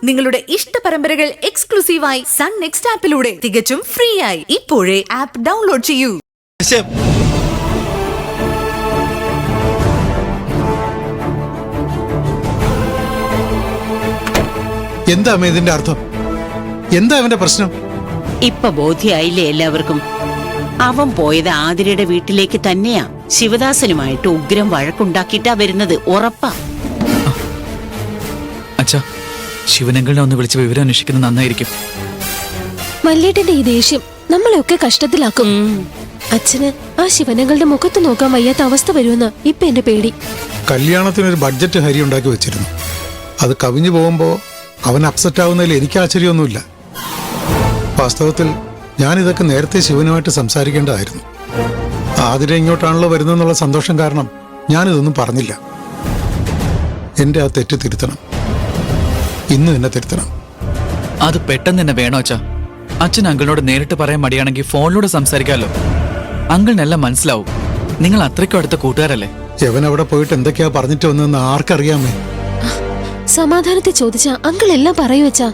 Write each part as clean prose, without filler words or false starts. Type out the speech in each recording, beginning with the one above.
നിങ്ങളുടെ ഇഷ്ട പരമ്പരകൾ എക്സ്ക്ലൂസീവായി സൺ നെക്സ്റ്റ് ആപ്പിലൂടെ തികച്ചും ഫ്രീ ആയി ഇപ്പോഴേ ആപ്പ് ഡൗൺലോഡ് ചെയ്യൂ. എന്താ ഇതിന്റെ അർത്ഥം? എന്താ അവന്റെ പ്രശ്നം? ഇപ്പൊ ബോധ്യായില്ലേ എല്ലാവർക്കും? അവൻ പോയത് ആതിരയുടെ വീട്ടിലേക്ക് തന്നെയാ. ശിവദാസനുമായിട്ട് ഉഗ്രം വഴക്കുണ്ടാക്കിയിട്ടാ വരുന്നത്, ഉറപ്പാ. അച്ഛാ, ശിവനങ്കളിനെ ഒന്ന് വിളിച്ച് വിവരം അന്വേഷിക്കുന്നത് നന്നായിരിക്കും. മല്ലേട്ടന്റെ ഈ ദേഷ്യം നമ്മളെയൊക്കെ കഷ്ടത്തിലാക്കും. അച്ഛന് ആ ശിവനങ്ങളുടെ മുഖത്ത് നോക്കാൻ വയ്യാത്ത അവസ്ഥ വരുമെന്ന് ഇപ്പൊ എന്റെ പേടി. കല്യാണത്തിനൊരു ബഡ്ജറ്റ് ഹരി ഉണ്ടാക്കി വെച്ചിരുന്നു. അത് കവിഞ്ഞു പോകുമ്പോ അവൻ അപ്സെറ്റ് ആവുന്നതിൽ എനിക്ക് ആശ്ചര്യമൊന്നുമില്ല. വാസ്തവത്തിൽ ഞാനിതൊക്കെ നേരത്തെ ശിവനുമായിട്ട് സംസാരിക്കേണ്ടതായിരുന്നു. ആതിര ഇങ്ങോട്ടാണല്ലോ വരുന്നതെന്നുള്ള സന്തോഷം കാരണം ഞാനിതൊന്നും പറഞ്ഞില്ല. എന്റെ ആ തെറ്റ് തിരുത്തണം, ഇന്ന് തന്നെ തിരുത്തണം. അത് പെട്ടെന്ന് തന്നെ വേണോ അച്ഛാ? അച്ഛൻ അങ്കിളിനോട് നേരിട്ട് പറയാൻ മടിയാണെങ്കിൽ ഫോണിലൂടെ സംസാരിക്കാമല്ലോ. അങ്കിളിനെല്ലാം മനസ്സിലാവും. നിങ്ങൾ അത്രയ്ക്കും അടുത്ത കൂട്ടുകാരല്ലേ. യവൻ അവിടെ പോയിട്ട് എന്തൊക്കെയാ പറഞ്ഞിട്ട് വന്നതെന്ന് ആർക്കറിയാമേ? സമാധാനത്തെ ചോദിച്ചാ അങ്കിൾ എല്ലാം പറയൂ അച്ഛാ.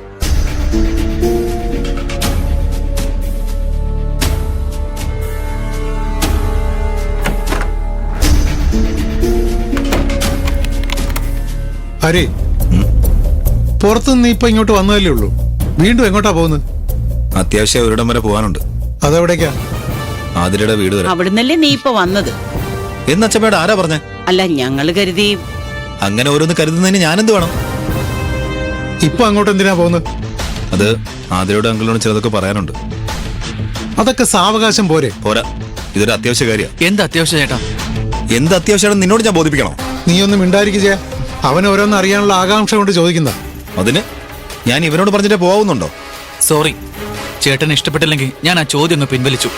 ഹരി, പുറത്തുനിന്ന് ഇപ്പൊ ഇങ്ങോട്ട് വന്നതല്ലേ ഉള്ളൂ. വീണ്ടും എങ്ങോട്ടാ പോകുന്നത്? അത്യാവശ്യം ഒരിടം വരെ പോകാനുണ്ട്. അതെവിടേക്കാ? ആതിരയുടെ വീട് വരെ. അവിടുന്നല്ലേ നീ ഇപ്പൊ വന്നത്? എന്നച്ചമ്മയോട് ആരാ പറഞ്ഞേ? അല്ല, ഞങ്ങള് കരുതി. അങ്ങനെ ഓരോന്ന് കരുതുന്നതിന് ഞാനെന്ത് വേണം? ഇപ്പൊ അങ്ങോട്ട് എന്തിനാ പോകുന്നത്? അത് ആതിരയുടെ അങ്കിളിനോട് ചിലതൊക്കെ പറയാനുണ്ട്. അതൊക്കെ സാവകാശം പോരെ? പോരാ, ഇതൊരു അത്യാവശ്യ കാര്യ. എന്ത് അത്യാവശ്യം ചേട്ടാ? എന്ത് അത്യാവശ്യമാണെന്ന് നിന്നോട് ഞാൻ ബോധിപ്പിക്കണോ? നീ ഒന്നും മിണ്ടായിരിക്കുക. അവൻ ഓരോന്ന് അറിയാനുള്ള ആകാംക്ഷ കൊണ്ട് ചോദിക്കുന്ന. അതിന് ഞാൻ ഇവനോട് പറഞ്ഞിട്ട് പോവുന്നുണ്ടോ? സോറി, ചേട്ടന് ഇഷ്ടപ്പെട്ടില്ലെങ്കിൽ ഞാൻ ആ ചോദ്യം ഒന്ന് പിൻവലിച്ചു.